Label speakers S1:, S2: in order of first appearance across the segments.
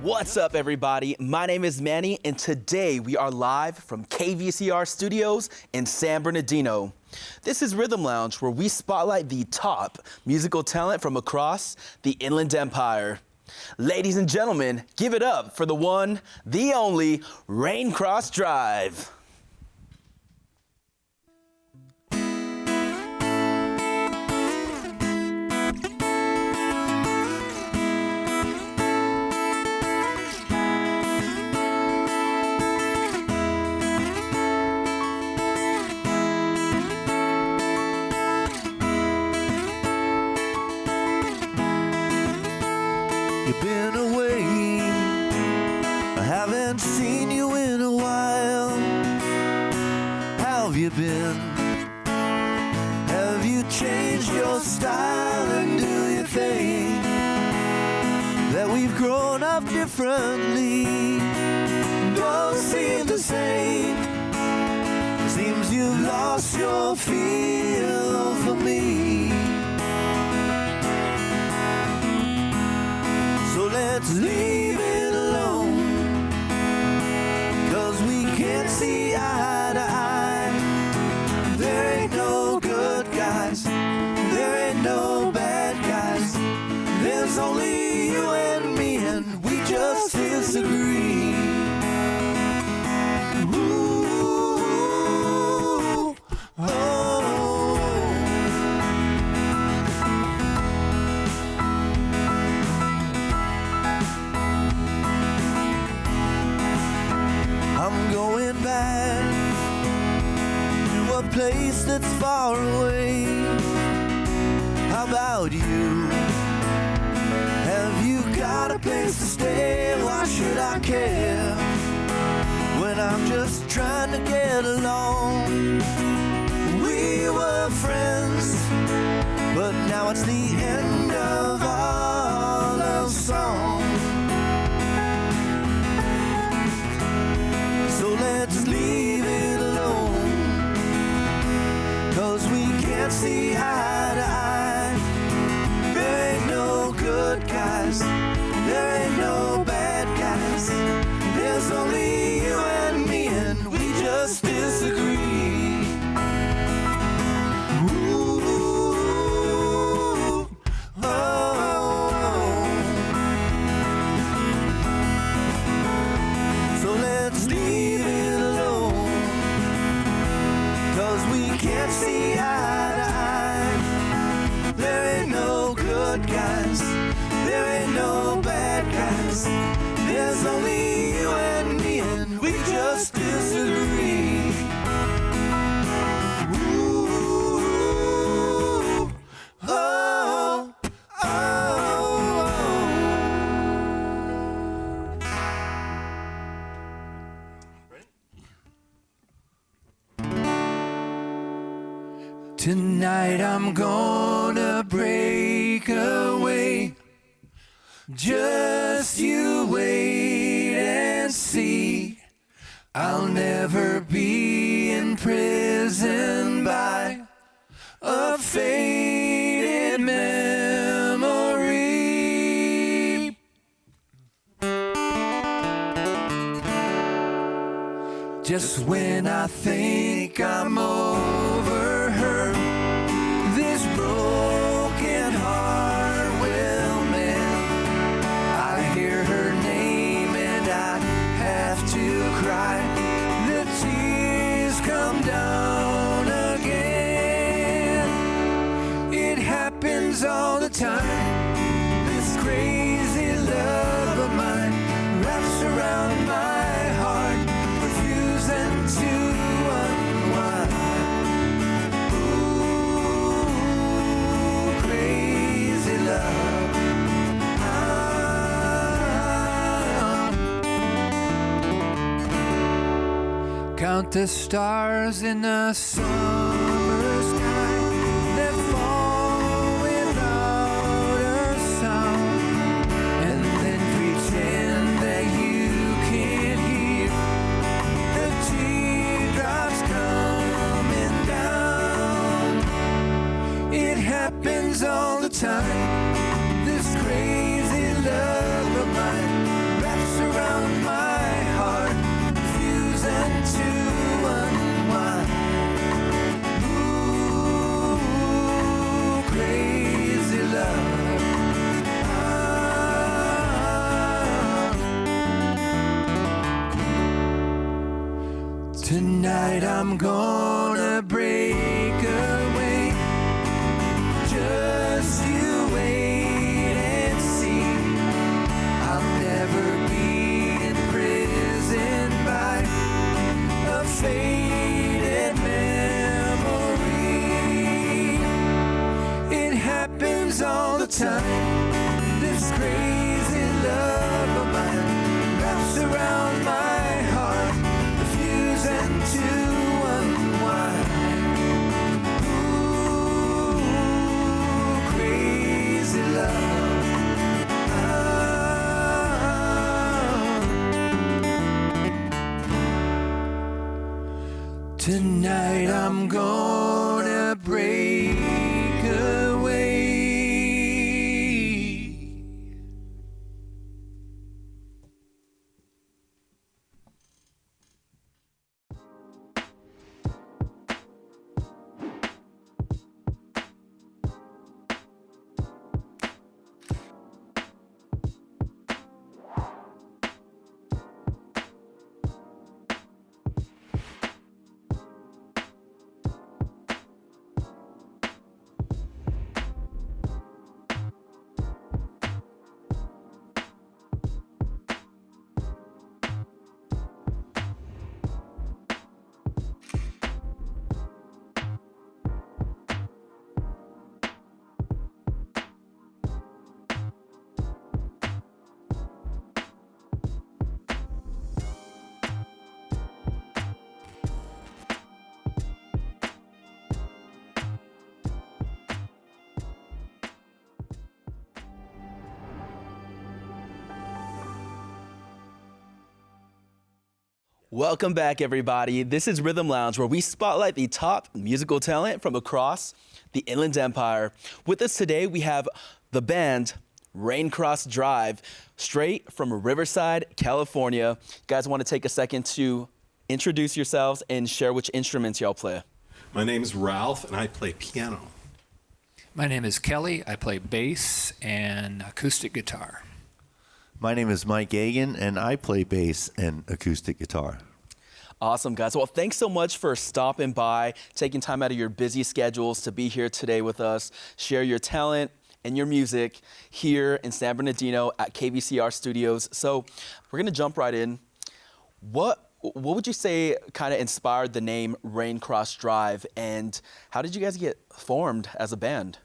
S1: What's up, everybody? My name is Manny, and today we are live from KVCR Studios in San Bernardino. This is Rhythm Lounge, where we spotlight the top musical talent from across the Inland Empire. Ladies and gentlemen, give it up for the one, the only, Raincross Drive.
S2: You've been away, I haven't seen you in a while. How have you been? Have you changed your style, and do you think that we've grown up differently? Don't seem the same. Seems you've lost your feel for me. So let's leave it alone, 'cause we can't see eye to eye. There ain't no good guys, there ain't no bad guys. There's only you and me, and we just disagree. Ooh, oh. I'm going back to a place that's far away. How about you? Have you got a place to stay? Why should I care when I'm just trying to get along? We were friends, but now it's the end of our love song. So let's leave it alone, 'cause we can't see eye to eye. There ain't no good guys, there ain't no bad guys. There's only you and me, and we just disagree. Ooh, oh. So let's leave it alone, 'cause we can't see eye to eye. There ain't no good guys, there ain't no bad guys. There's only you and me, and we just disagree. Ooh, oh, oh. Tonight I'm gonna break away. Just you wait and see. I'll never be imprisoned by a faded memory. Just when I think I'm over her, this broken heart will mend. I hear her name and I have to cry. The tears come down again. It happens all the time. This crazy love of mine wraps around my heart, refusing to unwind. Ooh, crazy love. Count the stars in the summer sky that fall without a sound, and then pretend that you can't hear the teardrops coming down. It happens all the time. This crazy love of mine wraps Tonight I'm gonna break away. Just you wait and see. I'll never be imprisoned by a faded memory. It happens all the time. This crazy love of mine wraps around my heart, refusing to unwind. Ooh, crazy love. Tonight I'm gonna break away.
S1: Welcome back, everybody. This is Rhythm Lounge, where we spotlight the top musical talent from across the Inland Empire. With us today, we have the band Raincross Drive, straight from Riverside, California. You guys want to take a second to introduce yourselves and share which instruments y'all play?
S3: My name is Ralph, and I play piano.
S4: My name is Kelly. I play bass and acoustic guitar.
S5: My name is Mike Gagan, and I play bass and acoustic guitar.
S1: Awesome, guys. Well, thanks so much for stopping by, taking time out of your busy schedules to be here today with us, share your talent and your music here in San Bernardino at KVCR Studios. So we're going to jump right in. What would you say kind of inspired the name Raincross Drive, and how did you guys get formed as a band?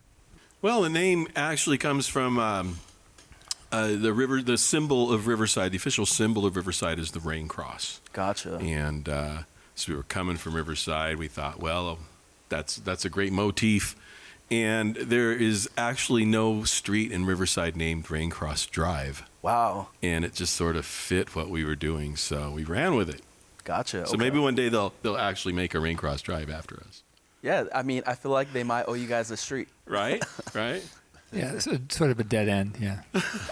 S3: Well, the name actually comes from the symbol of Riverside. The official symbol of Riverside is the Raincross.
S1: Gotcha.
S3: And so we were coming from Riverside. We thought, well, that's a great motif. And there is actually no street in Riverside named Raincross Drive.
S1: Wow.
S3: And it just sort of fit what we were doing, so we ran with it.
S1: Gotcha.
S3: So maybe one day they'll actually make a Raincross Drive after us.
S1: Yeah, I mean, I feel like they might owe you guys a street.
S3: Right? Right?
S4: Yeah, it's sort of a dead end, yeah.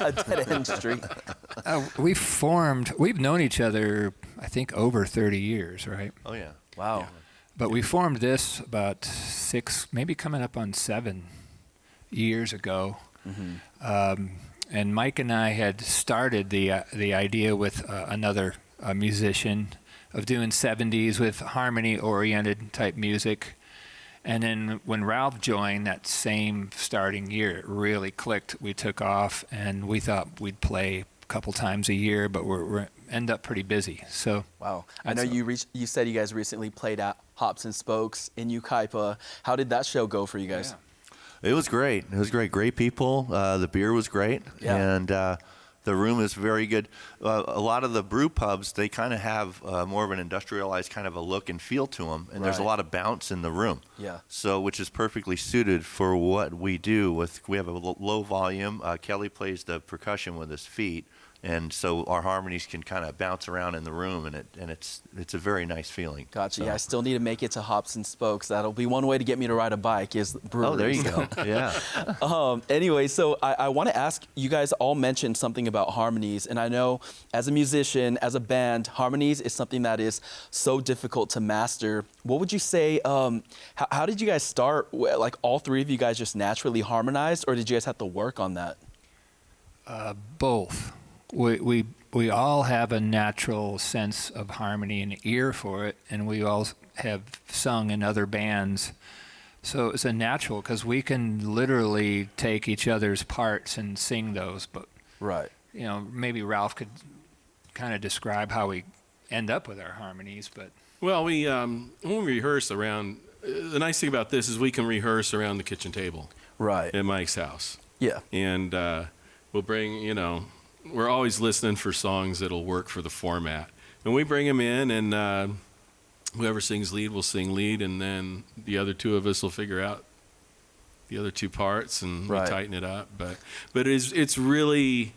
S1: A dead-end street.
S4: We've known each other, I think, over 30 years, right?
S5: Oh, yeah.
S1: Wow.
S5: Yeah.
S4: But we formed this about 6, maybe coming up on 7 years ago. Mm-hmm. And Mike and I had started the idea with another musician of doing 70s with harmony-oriented type music. And then when Ralph joined that same starting year, it really clicked. We took off, and we thought we'd play a couple times a year, but we're end up pretty busy. So
S1: wow. I know you said you guys recently played at Hops and Spokes in Ukaipa. How did that show go for you guys?
S5: It was great. It was great. Great people. The beer was great.
S1: Yeah.
S5: And the room is very good. A lot of the brew pubs, they kind of have more of an industrialized kind of a look and feel to them. And there's a lot of bounce in the room.
S1: Yeah.
S5: So, which is perfectly suited for what we do. We have a low volume. Kelly plays the percussion with his feet. And so our harmonies can kind of bounce around in the room, and it's a very nice feeling.
S1: Gotcha.
S5: So.
S1: Yeah, I still need to make it to Hops and Spokes. That'll be one way to get me to ride a bike is breweries.
S5: Oh, there you go. Yeah.
S1: Anyway, so I want to ask, you guys all mentioned something about harmonies, and I know as a musician, as a band, harmonies is something that is so difficult to master. What would you say, how did you guys start? Like all three of you guys just naturally harmonized, or did you guys have to work on that?
S4: both. We we all have a natural sense of harmony and ear for it, and we all have sung in other bands. So it's a natural, because we can literally take each other's parts and sing those. But
S1: Right.
S4: you know, maybe Ralph could kind of describe how we end up with our harmonies. But
S3: Well, we when we rehearse around, the nice thing about this is we can rehearse around the kitchen table
S1: Right.
S3: at Mike's house.
S1: Yeah.
S3: And we'll bring, we're always listening for songs that'll work for the format. And we bring them in, and whoever sings lead will sing lead, and then the other two of us will figure out the other two parts, and
S1: Right.
S3: we tighten it up. But it's really,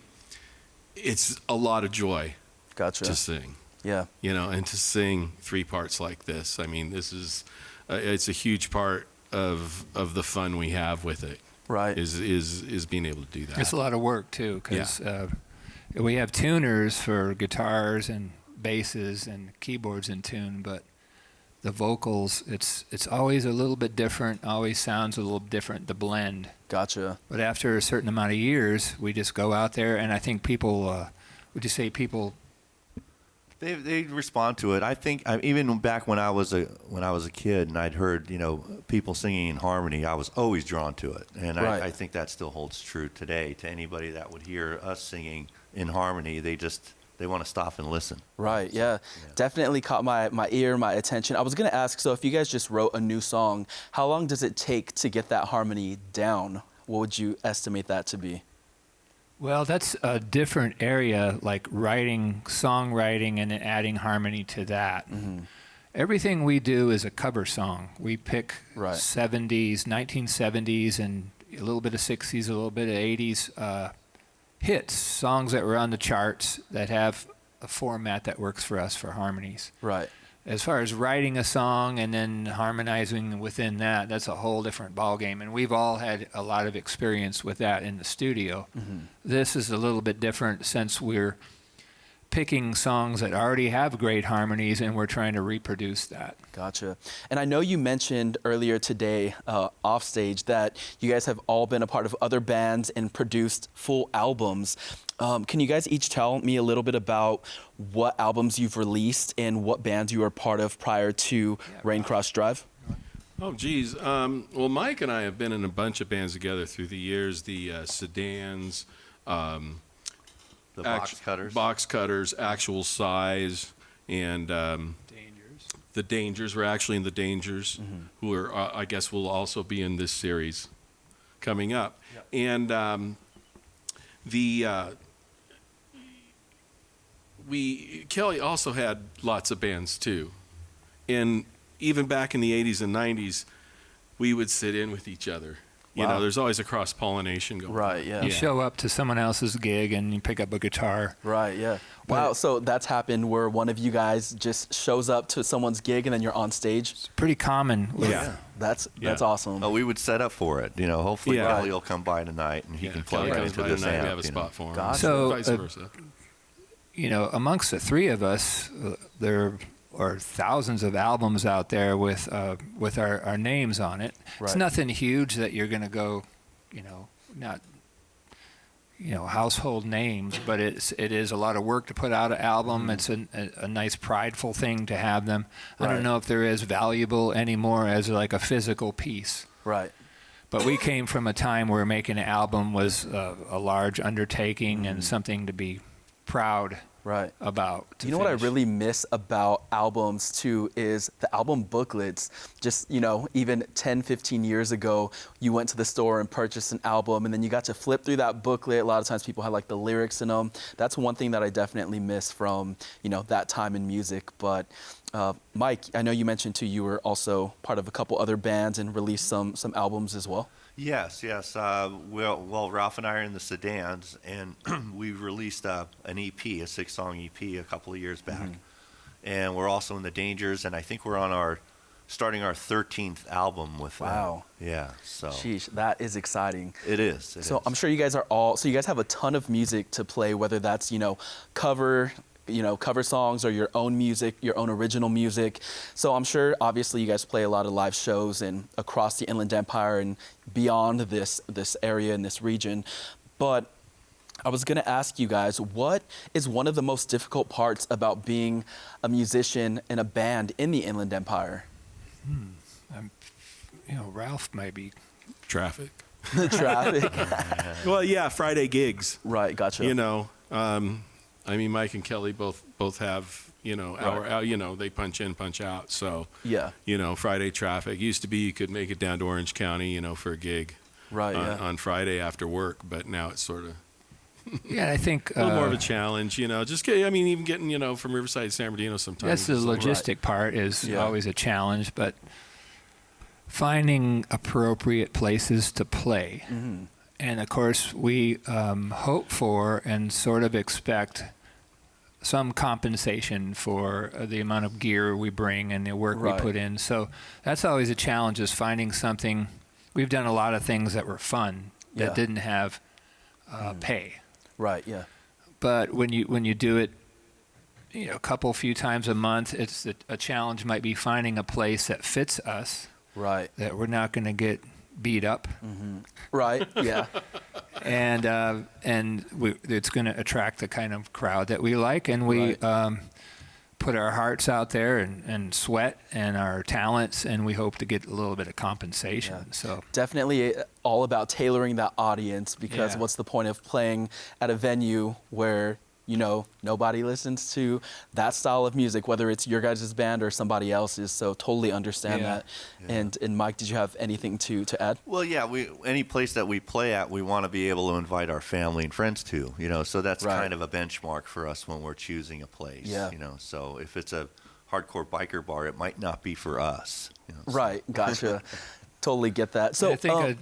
S3: it's a lot of joy
S1: Gotcha.
S3: to sing,
S1: Yeah.
S3: and to sing three parts like this. I mean, this is, it's a huge part of the fun we have with it.
S1: Right.
S3: Is being able to do that.
S4: it's a lot of work too, because we have tuners for guitars and basses and keyboards in tune, but the vocals, it's always a little bit different, always sounds a little different, the blend.
S1: Gotcha.
S4: But after a certain amount of years, we just go out there, and I think people, would you say people,
S5: They respond to it. I think even back when I was a kid and I'd heard people singing in harmony, I was always drawn to it, and
S1: Right.
S5: I think that still holds true today. To anybody that would hear us singing in harmony, they want to stop and listen.
S1: Right, yeah. Definitely caught my ear, my attention. I was going to ask, so if you guys just wrote a new song, how long does it take to get that harmony down? What would you estimate that to be?
S4: well, that's a different area, like songwriting, and then adding harmony to that. Everything we do is a cover song. We pick
S1: Right.
S4: 70s, 1970s, and a little bit of 60s, a little bit of 80s hits, songs that were on the charts that have a format that works for us for harmonies.
S1: Right.
S4: As far as writing a song and then harmonizing within that, that's a whole different ballgame. And we've all had a lot of experience with that in the studio. This is a little bit different, since we're picking songs that already have great harmonies and we're trying to reproduce that.
S1: Gotcha. And I know you mentioned earlier today, off stage, that you guys have all been a part of other bands and produced full albums. Can you guys each tell me a little bit about what albums you've released and what bands you were part of prior to Raincross Drive?
S3: Oh, geez. Well, Mike and I have been in a bunch of bands together through the years. The Sedans,
S5: The
S3: Box Cutters, Actual Size, and
S4: Dangers.
S3: the Dangers. We're actually in the Dangers, who are, I guess, will also be in this series coming up. And Kelly also had lots of bands too, and even back in the 80s and 90s, we would sit in with each other.
S1: Wow.
S3: There's always a cross-pollination going on.
S1: Right, yeah.
S4: You show up to someone else's gig and you pick up a guitar.
S1: Right, yeah. Wow, so that's happened where one of you guys just shows up to someone's gig and then you're on stage?
S4: It's pretty common.
S3: Yeah.
S1: That's awesome.
S5: Oh, we would set up for it. Hopefully
S3: Yeah.
S5: Kelly will come by tonight and he can plug
S3: Kelly
S5: right
S3: comes
S5: into
S3: by
S5: this
S3: tonight,
S5: amp.
S3: we have a spot for him.
S1: Gotcha.
S4: So,
S3: vice versa.
S4: Amongst the three of us, there are thousands of albums out there with our names on it.
S1: Right.
S4: It's nothing huge that you're going to go, not household names, but it is a lot of work to put out an album. It's a nice prideful thing to have them. I
S1: Right.
S4: don't know if they're as valuable anymore as like a physical piece.
S1: Right.
S4: But we came from a time where making an album was a large undertaking and something to be proud
S1: Right.
S4: about. to
S1: You know what I
S4: finish.
S1: really miss about albums too is the album booklets. Just, even 10, 15 years ago, you went to the store and purchased an album and then you got to flip through that booklet. A lot of times people had like the lyrics in them. That's one thing that I definitely miss from, that time in music. But Mike, I know you mentioned too, you were also part of a couple other bands and released some albums as well.
S5: Yes. Well, Ralph and I are in the Sedans, and we released an EP, a 6-song EP, a couple of years back. And we're also in the Dangers, and I think we're starting our 13th album with them.
S1: Wow.
S5: Yeah. So
S1: Sheesh, that is exciting.
S5: it is.
S1: So I'm sure you guys you guys have a ton of music to play, whether that's, cover songs or your own music, your own original music. So I'm sure obviously you guys play a lot of live shows and across the Inland Empire and beyond this area and this region. But I was going to ask you guys, what is one of the most difficult parts about being a musician in a band in the Inland Empire?
S4: Ralph might be.
S3: Traffic.
S1: The traffic.
S3: Well, yeah, Friday gigs.
S1: Right, gotcha.
S3: I mean, Mike and Kelly both have, hour, they punch in, punch out. So,
S1: Yeah.
S3: Friday traffic. Used to be you could make it down to Orange County, for a gig
S1: Right, yeah.
S3: on Friday after work. But now it's sort of
S4: Yeah, I think
S3: a little more of a challenge, even getting, from Riverside to San Bernardino sometimes.
S4: that's the logistic part is always a challenge, but finding appropriate places to play.
S1: Mm-hmm.
S4: And of course, we hope for and sort of expect some compensation for the amount of gear we bring and the work we put in. So that's always a challenge, is finding something. We've done a lot of things that were fun that didn't have pay.
S1: Right, yeah.
S4: But when you do it, a few times a month, it's a challenge might be finding a place that fits us.
S1: Right.
S4: That we're not going to get beat up.
S1: Mm-hmm. Right, yeah.
S4: And it's going to attract the kind of crowd that we like, and we put our hearts out there and sweat and our talents, and we hope to get a little bit of compensation.
S1: Yeah.
S4: So
S1: definitely all about tailoring that audience, because what's the point of playing at a venue where nobody listens to that style of music, whether it's your guys' band or somebody else's. So totally understand that. Yeah. And Mike, did you have anything to add?
S5: Well, yeah, any place that we play at, we want to be able to invite our family and friends to, so that's kind of a benchmark for us when we're choosing a place.
S1: Yeah.
S5: So if it's a hardcore biker bar, it might not be for us.
S1: Right, gotcha. Totally get that. So
S4: I think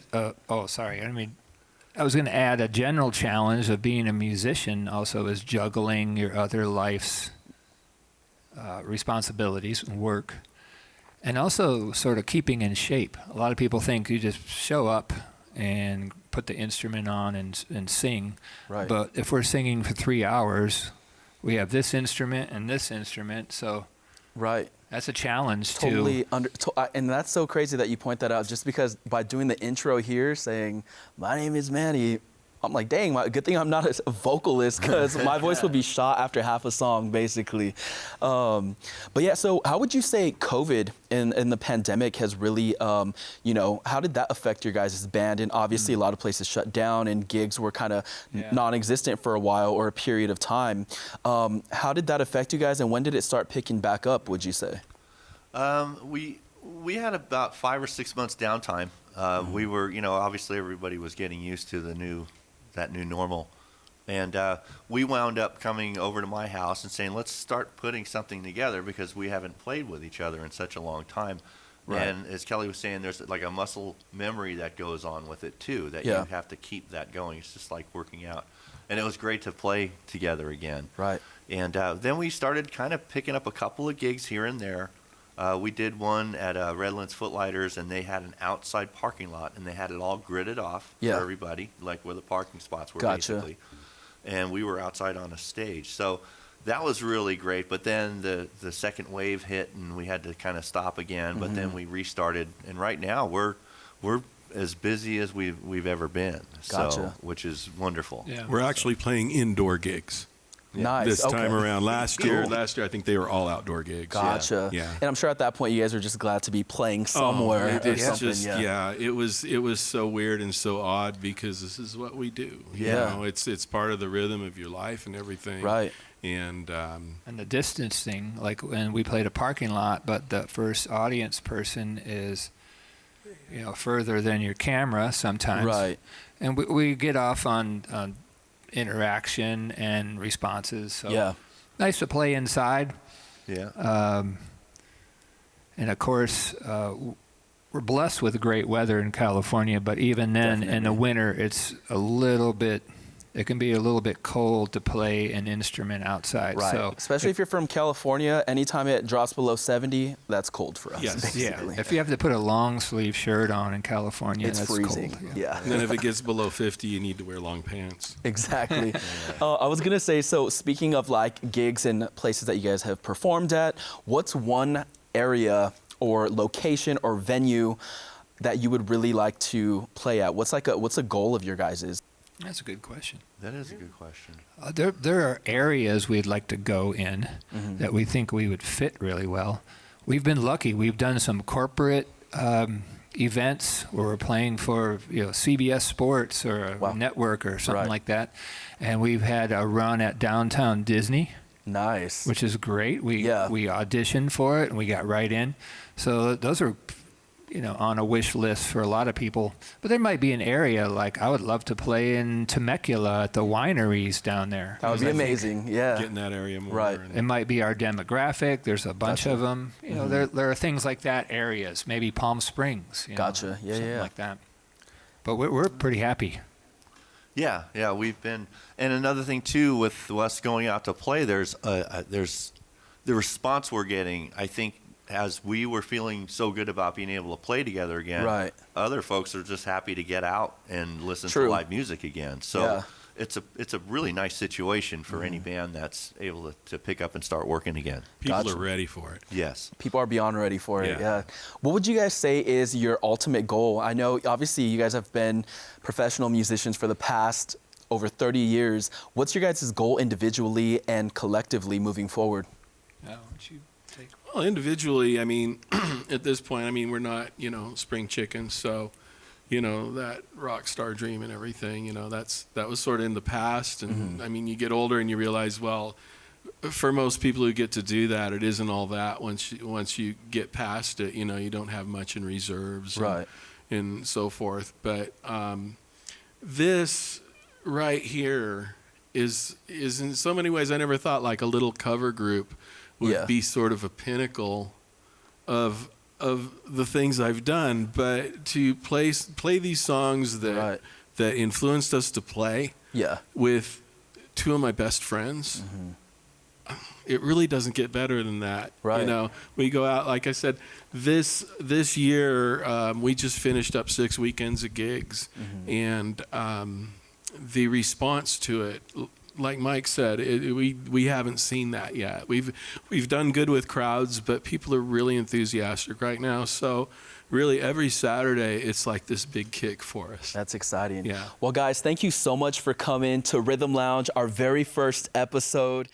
S4: I was going to add a general challenge of being a musician also is juggling your other life's responsibilities and work, and also sort of keeping in shape. A lot of people think you just show up and put the instrument on and sing.
S1: Right.
S4: But if we're singing for 3 hours, we have this instrument and this instrument, so
S1: right.
S4: That's a challenge too.
S1: Totally and that's so crazy that you point that out, just because by doing the intro here saying, "My name is Manny," I'm like, dang, good thing I'm not a vocalist, because my voice would be shot after half a song, basically. But yeah, so how would you say COVID and the pandemic has really, how did that affect your guys' band? And obviously a lot of places shut down and gigs were kind of non-existent for a while or a period of time. How did that affect you guys, and when did it start picking back up, would you say?
S5: We had about 5 or 6 months downtime. We were, obviously everybody was getting used to that new normal. And we wound up coming over to my house and saying, let's start putting something together, because we haven't played with each other in such a long time. Right. And as Kelly was saying, there's like a muscle memory that goes on with it too, that you have to keep that going. It's just like working out. And it was great to play together again.
S1: Right.
S5: And then we started kind of picking up a couple of gigs here and there. We did one at Redlands Footlighters, and they had an outside parking lot, and they had it all gridded off for everybody, like where the parking spots were, basically. And we were outside on a stage. So that was really great. But then the second wave hit, and we had to kind of stop again. But then we restarted, and right now we're as busy as we've ever been. So, which is wonderful.
S4: Yeah.
S3: We're actually playing indoor gigs.
S1: Nice.
S3: This time around. Last year, I think they were all outdoor gigs.
S1: Gotcha.
S3: Yeah.
S1: And I'm sure at that point you guys were just glad to be playing somewhere.
S3: It's just, it was so weird and so odd, because this is what we do.
S1: Yeah.
S3: It's part of the rhythm of your life and everything.
S1: Right.
S3: And
S4: the distance thing, like when we played a parking lot, but the first audience person is, further than your camera sometimes.
S1: Right.
S4: And we get off on interaction and responses. So nice to play inside.
S5: Yeah.
S4: And of course, we're blessed with great weather in California, but even then, in the winter, it can be a little bit cold to play an instrument outside.
S1: Right.
S4: So
S1: especially if you're from California, anytime it drops below 70, that's cold for us.
S3: Yes.
S1: Basically.
S4: If you have to put a long sleeve shirt on in California,
S1: it's
S4: that's
S1: freezing.
S4: cold.
S1: Yeah.
S3: And then if it gets below 50, you need to wear long pants.
S1: Exactly. I was going to say, so speaking of like gigs and places that you guys have performed at, what's one area or location or venue that you would really like to play at? What's a goal of your guys's?
S4: That's a good question.
S5: That is a good question.
S4: There are areas we'd like to go in that we think we would fit really well. We've been lucky. We've done some corporate events where we're playing for CBS Sports or a network or something like that, and we've had a run at Downtown Disney.
S1: Nice.
S4: Which is great. We auditioned for it and we got right in. So those are on a wish list for a lot of people. But there might be an area like I would love to play in Temecula at the wineries down there.
S1: That would be amazing. Yeah.
S3: Get in that area more.
S1: Right.
S4: It might be our demographic. There's a bunch of them. There are things like that areas. Maybe Palm Springs.
S1: Gotcha. Yeah,
S4: something like that. But we're pretty happy.
S5: Yeah, we've been, and another thing too with us going out to play, there's the response we're getting. I think as we were feeling so good about being able to play together again, other folks are just happy to get out and listen to live music again. So it's a really nice situation for any band that's able to pick up and start working again.
S3: People are ready for it.
S5: Yes.
S1: People are beyond ready for it. Yeah. What would you guys say is your ultimate goal? I know obviously you guys have been professional musicians for the past over 30 years. What's your guys' goal individually and collectively moving forward?
S4: Yeah, why don't you take?
S3: Well, individually, I mean, at this point, I mean, we're not, spring chickens, so, that rock star dream and everything, that was sort of in the past. And I mean, you get older and you realize, well, for most people who get to do that, it isn't all that. Once you get past it, you don't have much in reserves and so forth. But this right here is in so many ways, I never thought like a little cover group would be sort of a pinnacle of the things I've done, but to play these songs that influenced us to play with two of my best friends, it really doesn't get better than that. We go out, like I said, this year we just finished up 6 weekends of gigs, and the response to it, like Mike said, we haven't seen that yet. We've done good with crowds, but people are really enthusiastic right now. So really every Saturday, it's like this big kick for us.
S1: That's exciting.
S3: Yeah.
S1: Well, guys, thank you so much for coming to Rhythm Lounge, our very first episode.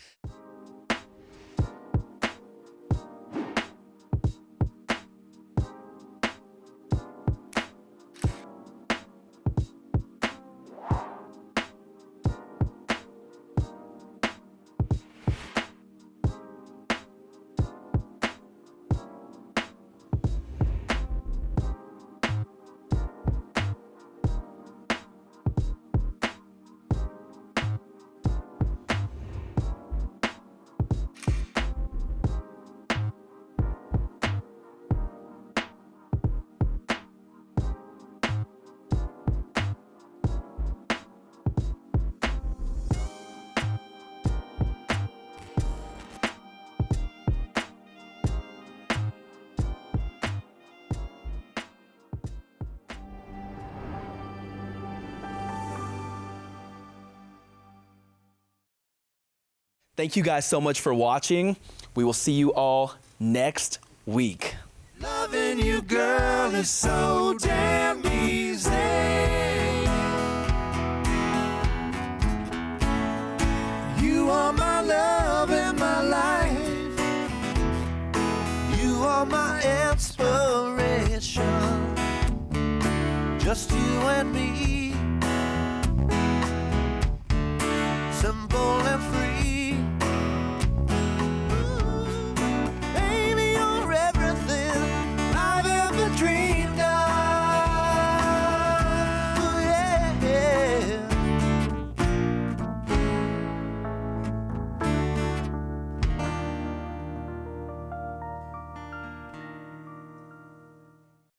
S1: Thank you guys so much for watching. We will see you all next week.
S2: Loving you, girl, is so damn easy. You are my love and my life. You are my inspiration. Just you and me. Simple